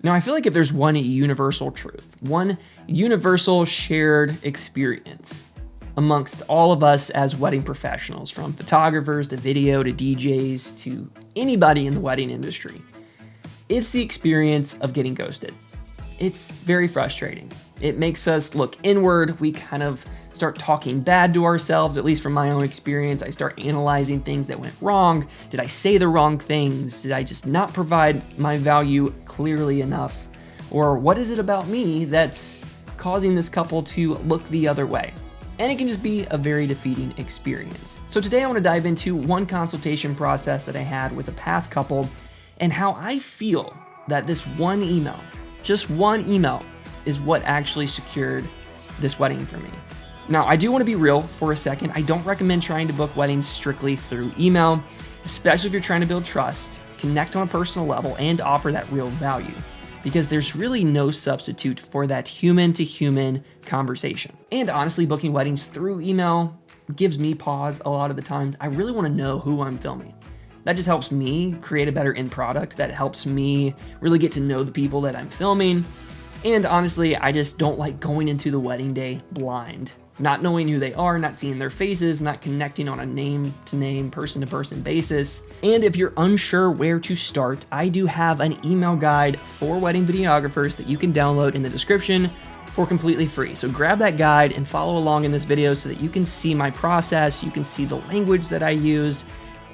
Now, I feel like if there's one universal truth, one universal shared experience amongst all of us as wedding professionals, from photographers to video to DJs to anybody in the wedding industry, it's the experience of getting ghosted. It's very frustrating. It makes us look inward. We kind of start talking bad to ourselves, at least from my own experience. I start analyzing things that went wrong. Did I say the wrong things? Did I just not provide my value clearly enough? Or what is it about me that's causing this couple to look the other way? And it can just be a very defeating experience. So today I want to dive into one consultation process that I had with a past couple and how I feel that this one email, just one email, is what actually secured this wedding for me. Now, I do want to be real for a second. I don't recommend trying to book weddings strictly through email, especially if you're trying to build trust, connect on a personal level, and offer that real value, because there's really no substitute for that human-to-human conversation. And honestly, booking weddings through email gives me pause a lot of the time. I really want to know who I'm filming. That just helps me create a better end product. That helps me really get to know the people that I'm filming. And honestly, I just don't like going into the wedding day blind, not knowing who they are, not seeing their faces, not connecting on a name-to-name, person-to-person basis. And if you're unsure where to start, I do have an email guide for wedding videographers that you can download in the description for completely free. So grab that guide and follow along in this video so that you can see my process, you can see the language that I use,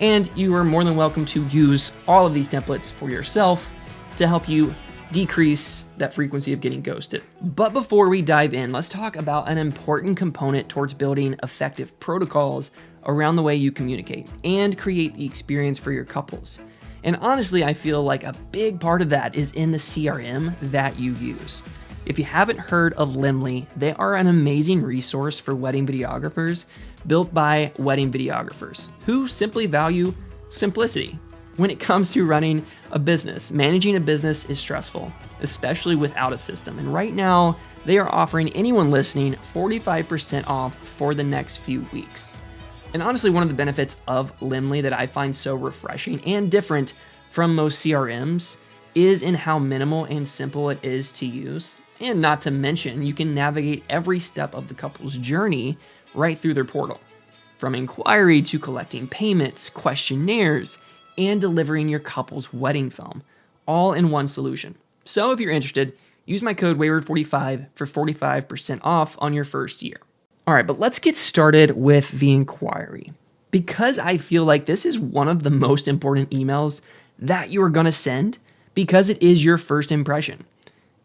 and you are more than welcome to use all of these templates for yourself to help you decrease that frequency of getting ghosted. But before we dive in, let's talk about an important component towards building effective protocols around the way you communicate and create the experience for your couples. And honestly, I feel like a big part of that is in the CRM that you use. If you haven't heard of Limly, they are an amazing resource for wedding videographers built by wedding videographers who simply value simplicity. When it comes to running a business, managing a business is stressful, especially without a system. And right now, they are offering anyone listening 45% off for the next few weeks. And honestly, one of the benefits of Limly that I find so refreshing and different from most CRMs is in how minimal and simple it is to use. And not to mention, you can navigate every step of the couple's journey right through their portal, from inquiry to collecting payments, questionnaires, and delivering your couple's wedding film, all in one solution. So if you're interested, use my code WAYWARD45 for 45% off on your first year. All right, but let's get started with the inquiry, because I feel like this is one of the most important emails that you are gonna send, because it is your first impression.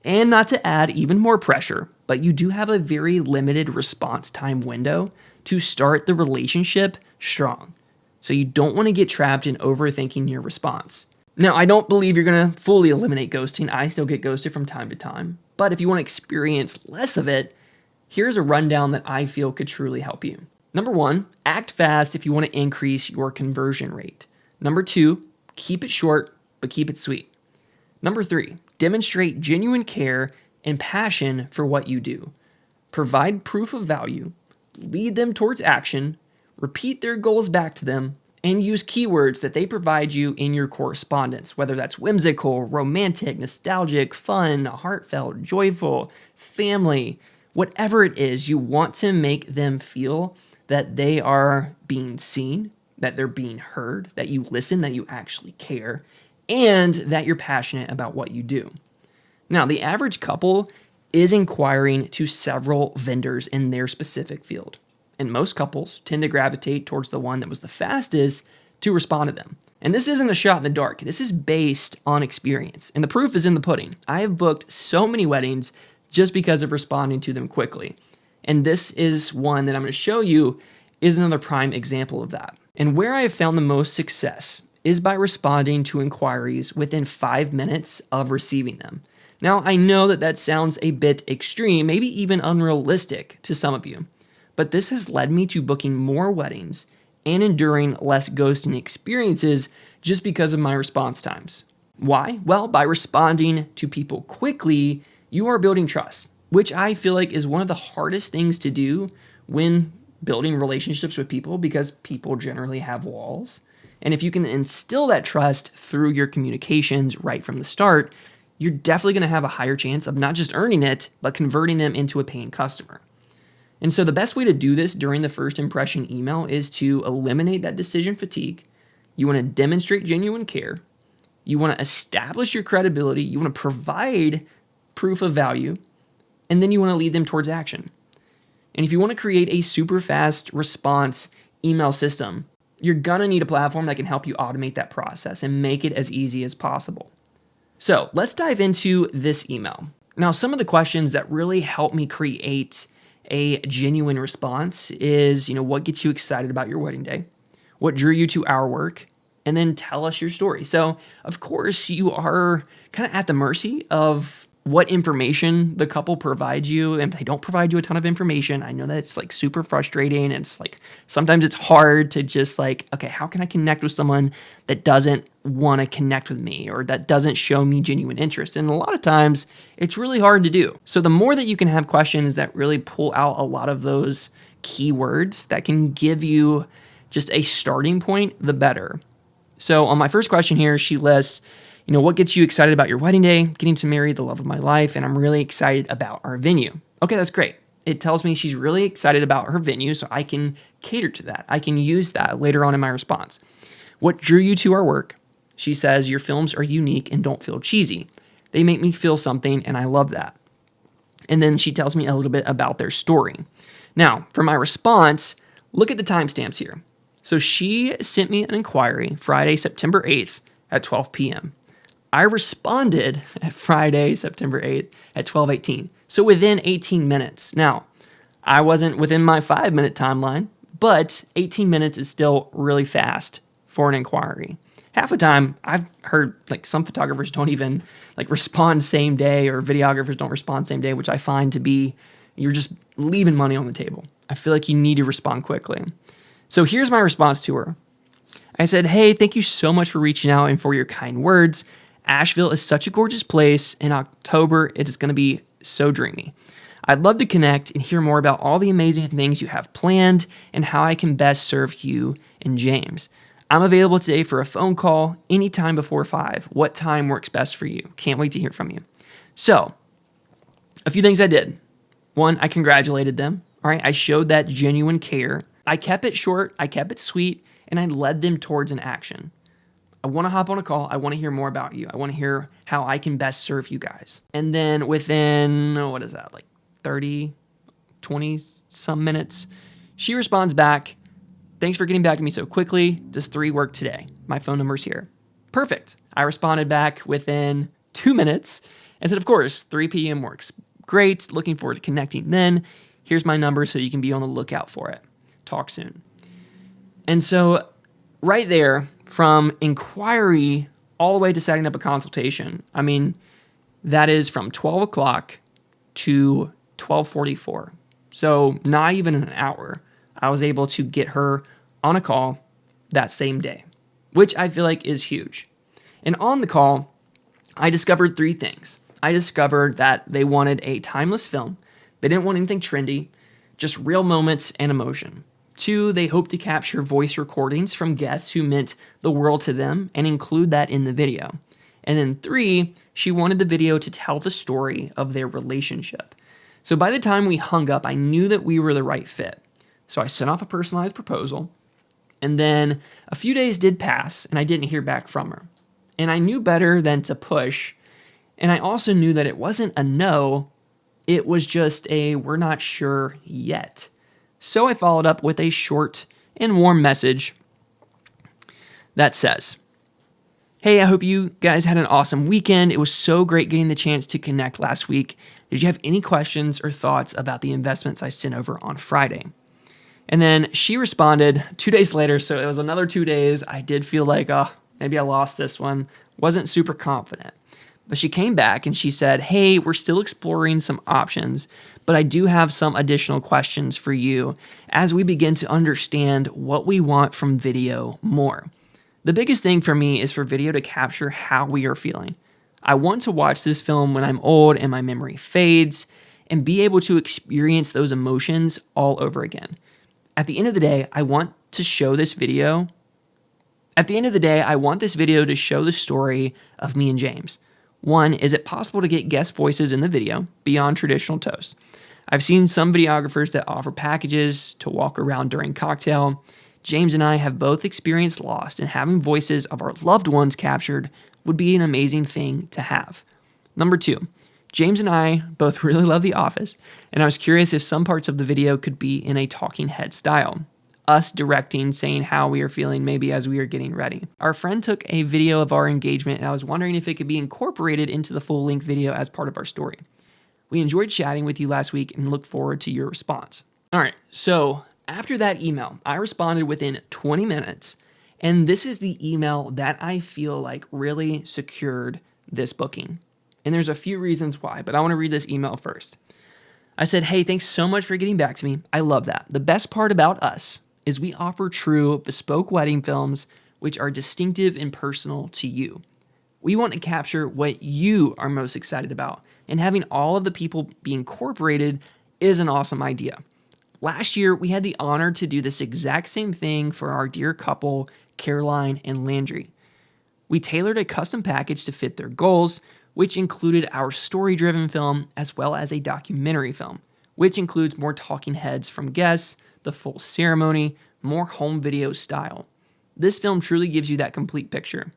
And not to add even more pressure, but you do have a very limited response time window to start the relationship strong. So you don't want to get trapped in overthinking your response. Now, I don't believe you're going to fully eliminate ghosting. I still get ghosted from time to time. But if you want to experience less of it, here's a rundown that I feel could truly help you. Number 1, act fast if you want to increase your conversion rate. Number 2, keep it short, but keep it sweet. Number 3, demonstrate genuine care and passion for what you do. Provide proof of value, lead them towards action, repeat their goals back to them, and use keywords that they provide you in your correspondence, whether that's whimsical, romantic, nostalgic, fun, heartfelt, joyful, family, whatever it is. You want to make them feel that they are being seen, that they're being heard, that you listen, that you actually care, and that you're passionate about what you do. Now, the average couple is inquiring to several vendors in their specific field. And most couples tend to gravitate towards the one that was the fastest to respond to them. And this isn't a shot in the dark. This is based on experience. And the proof is in the pudding. I have booked so many weddings just because of responding to them quickly. And this is one that I'm going to show you is another prime example of that. And where I have found the most success is by responding to inquiries within 5 minutes of receiving them. Now, I know that that sounds a bit extreme, maybe even unrealistic to some of you. But this has led me to booking more weddings and enduring less ghosting experiences just because of my response times. Why? Well, by responding to people quickly, you are building trust, which I feel like is one of the hardest things to do when building relationships with people, because people generally have walls. And if you can instill that trust through your communications right from the start, you're definitely going to have a higher chance of not just earning it, but converting them into a paying customer. And so the best way to do this during the first impression email is to eliminate that decision fatigue. You want to demonstrate genuine care. You want to establish your credibility. You want to provide proof of value. And then you want to lead them towards action. And if you want to create a super fast response email system, you're going to need a platform that can help you automate that process and make it as easy as possible. So let's dive into this email. Now, some of the questions that really help me create a genuine response is, what gets you excited about your wedding day? What drew you to our work? And then tell us your story. So, of course, you are kind of at the mercy of what information the couple provides you. And if they don't provide you a ton of information, I know that it's like super frustrating. It's like sometimes it's hard to just okay, how can I connect with someone that doesn't want to connect with me or that doesn't show me genuine interest? And a lot of times it's really hard to do. So the more that you can have questions that really pull out a lot of those keywords that can give you just a starting point, the better. So on my first question here, she lists, what gets you excited about your wedding day? Getting to marry the love of my life, and I'm really excited about our venue. Okay, that's great. It tells me she's really excited about her venue, so I can cater to that. I can use that later on in my response. What drew you to our work? She says, your films are unique and don't feel cheesy. They make me feel something, and I love that. And then she tells me a little bit about their story. Now, for my response, look at the timestamps here. So she sent me an inquiry Friday, September 8th at 12 p.m. I responded at Friday, September 8th at 12:18. So within 18 minutes. Now, I wasn't within my 5-minute timeline, but 18 minutes is still really fast for an inquiry. Half the time, I've heard some photographers don't even respond same day, or videographers don't respond same day, which I find to be, you're just leaving money on the table. I feel like you need to respond quickly. So here's my response to her. I said, hey, thank you so much for reaching out and for your kind words. Asheville is such a gorgeous place. In October, it is going to be so dreamy. I'd love to connect and hear more about all the amazing things you have planned and how I can best serve you and James. I'm available today for a phone call anytime before 5. What time works best for you? Can't wait to hear from you. So, a few things I did. One, I congratulated them. All right, I showed that genuine care. I kept it short, I kept it sweet, and I led them towards an action. I want to hop on a call. I want to hear more about you. I want to hear how I can best serve you guys. And then within, 30, 20 some minutes, she responds back, thanks for getting back to me so quickly. Does 3 work today? My phone number's here. Perfect. I responded back within 2 minutes and said, of course, 3 p.m. works. Great. Looking forward to connecting then. Here's my number so you can be on the lookout for it. Talk soon. And so right there, from inquiry all the way to setting up a consultation, that is from 12 o'clock to 12:44. So not even an hour, I was able to get her on a call that same day, which I feel like is huge. And on the call, I discovered 3 things. I discovered that they wanted a timeless film. They didn't want anything trendy, just real moments and emotion. 2, they hoped to capture voice recordings from guests who meant the world to them and include that in the video. And then 3, she wanted the video to tell the story of their relationship. So by the time we hung up, I knew that we were the right fit. So I sent off a personalized proposal, and then a few days did pass, and I didn't hear back from her. And I knew better than to push, and I also knew that it wasn't a no, it was just a we're not sure yet. So I followed up with a short and warm message that says, hey, I hope you guys had an awesome weekend. It was so great getting the chance to connect last week. Did you have any questions or thoughts about the investments I sent over on Friday? And then she responded 2 days later, so it was another 2 days. I did feel like, maybe I lost this one. Wasn't super confident. But she came back and she said, hey, we're still exploring some options, but I do have some additional questions for you as we begin to understand what we want from video more. The biggest thing for me is for video to capture how we are feeling. I want to watch this film when I'm old and my memory fades and be able to experience those emotions all over again. At the end of the day, I want this video to show the story of me and James. One, is it possible to get guest voices in the video beyond traditional toasts? I've seen some videographers that offer packages to walk around during cocktail. James and I have both experienced loss, and having voices of our loved ones captured would be an amazing thing to have. Number two, James and I both really love The Office, and I was curious if some parts of the video could be in a talking head style. Us directing, saying how we are feeling maybe as we are getting ready. Our friend took a video of our engagement, and I was wondering if it could be incorporated into the full-length video as part of our story. We enjoyed chatting with you last week and look forward to your response. All right, so after that email, I responded within 20 minutes, and this is the email that I feel like really secured this booking. And there's a few reasons why, but I want to read this email first. I said, hey, thanks so much for getting back to me. I love that. The best part about us is we offer true bespoke wedding films which are distinctive and personal to you. We want to capture what you are most excited about, and having all of the people be incorporated is an awesome idea. Last year, we had the honor to do this exact same thing for our dear couple, Caroline and Landry. We tailored a custom package to fit their goals, which included our story-driven film as well as a documentary film, which includes more talking heads from guests, the full ceremony, more home video style. This film truly gives you that complete picture.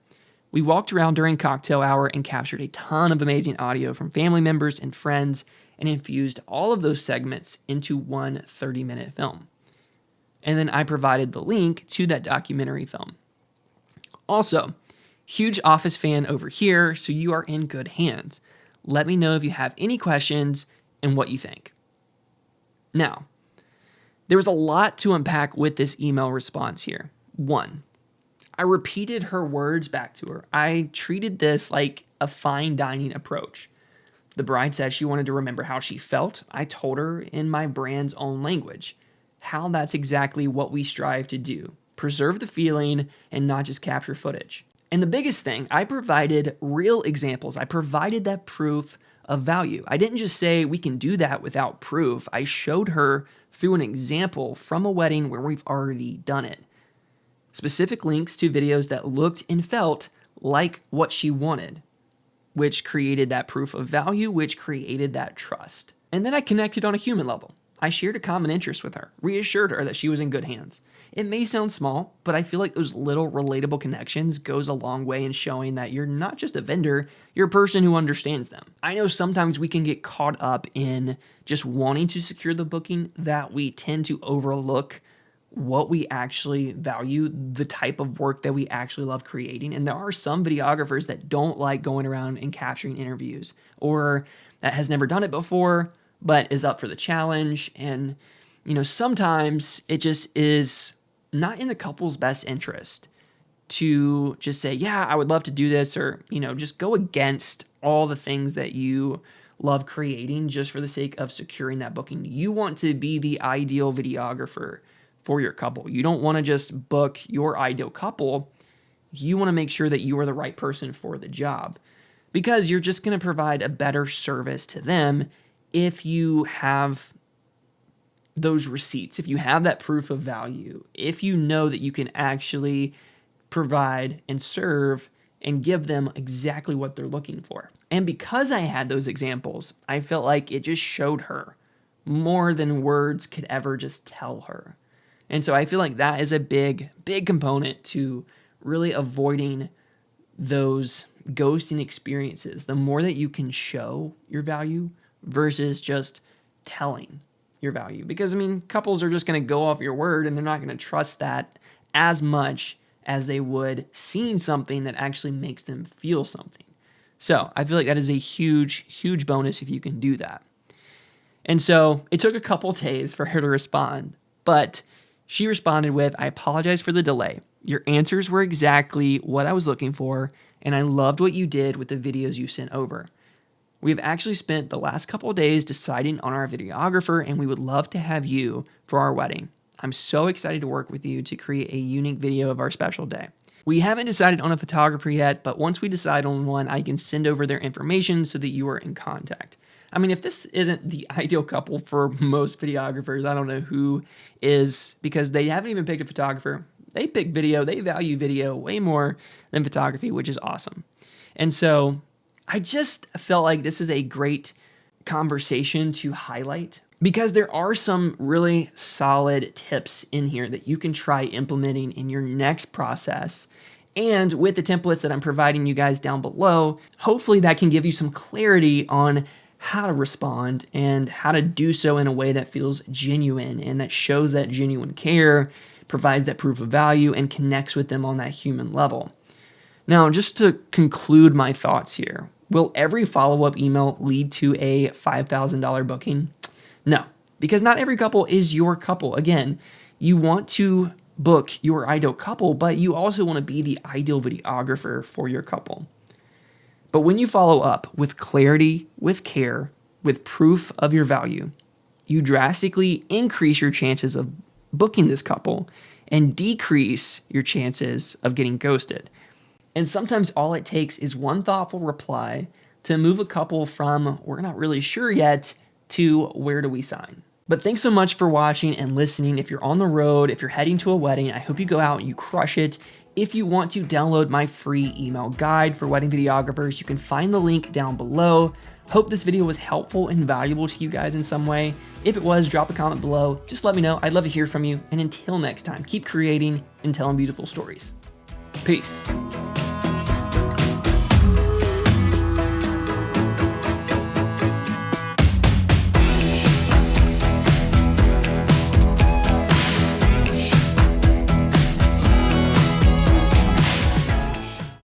We walked around during cocktail hour and captured a ton of amazing audio from family members and friends and infused all of those segments into one 30-minute film. And then I provided the link to that documentary film. Also, huge Office fan over here, so you are in good hands. Let me know if you have any questions and what you think. Now, there was a lot to unpack with this email response here. One, I repeated her words back to her. I treated this like a fine dining approach. The bride said she wanted to remember how she felt. I told her in my brand's own language how that's exactly what we strive to do. Preserve the feeling and not just capture footage. And the biggest thing, I provided real examples. I provided that proof of value. I didn't just say we can do that without proof. I showed her through an example from a wedding where we've already done it. Specific links to videos that looked and felt like what she wanted, which created that proof of value, which created that trust. And then I connected on a human level. I shared a common interest with her, reassured her that she was in good hands. It may sound small, but I feel like those little relatable connections goes a long way in showing that you're not just a vendor, you're a person who understands them. I know sometimes we can get caught up in just wanting to secure the booking that we tend to overlook what we actually value, the type of work that we actually love creating. And there are some videographers that don't like going around and capturing interviews, or that has never done it before, but is up for the challenge. And, sometimes it just is not in the couple's best interest to just say, yeah, I would love to do this, or, just go against all the things that you love creating just for the sake of securing that booking. You want to be the ideal videographer for your couple. You don't want to just book your ideal couple. You want to make sure that you are the right person for the job, because you're just going to provide a better service to them if you have those receipts, if you have that proof of value, if you know that you can actually provide and serve and give them exactly what they're looking for. And because I had those examples, I felt like it just showed her more than words could ever just tell her. And so I feel like that is a big, big component to really avoiding those ghosting experiences. The more that you can show your value versus just telling your value. Because, couples are just going to go off your word, and they're not going to trust that as much as they would seeing something that actually makes them feel something. So I feel like that is a huge, huge bonus if you can do that. And so it took a couple days for her to respond, but she responded with, I apologize for the delay. Your answers were exactly what I was looking for, and I loved what you did with the videos you sent over. We have actually spent the last couple of days deciding on our videographer, and we would love to have you for our wedding. I'm so excited to work with you to create a unique video of our special day. We haven't decided on a photographer yet, but once we decide on one, I can send over their information so that you are in contact. If this isn't the ideal couple for most videographers, I don't know who is, because they haven't even picked a photographer. They pick video, they value video way more than photography, which is awesome. And so I just felt like this is a great conversation to highlight because there are some really solid tips in here that you can try implementing in your next process. And with the templates that I'm providing you guys down below, hopefully that can give you some clarity on how to respond and how to do so in a way that feels genuine and that shows that genuine care, provides that proof of value, and connects with them on that human level. Now, just to conclude my thoughts here, will every follow-up email lead to a $5,000 booking? No, because not every couple is your couple. Again, you want to book your ideal couple, but you also want to be the ideal videographer for your couple. But when you follow up with clarity, with care, with proof of your value, you drastically increase your chances of booking this couple and decrease your chances of getting ghosted. And sometimes all it takes is one thoughtful reply to move a couple from "we're not really sure yet" to "where do we sign?" But thanks so much for watching and listening. If you're on the road, if you're heading to a wedding, I hope you go out and you crush it. If you want to download my free email guide for wedding videographers, you can find the link down below. Hope this video was helpful and valuable to you guys in some way. If it was, drop a comment below. Just let me know. I'd love to hear from you. And until next time, keep creating and telling beautiful stories. Peace.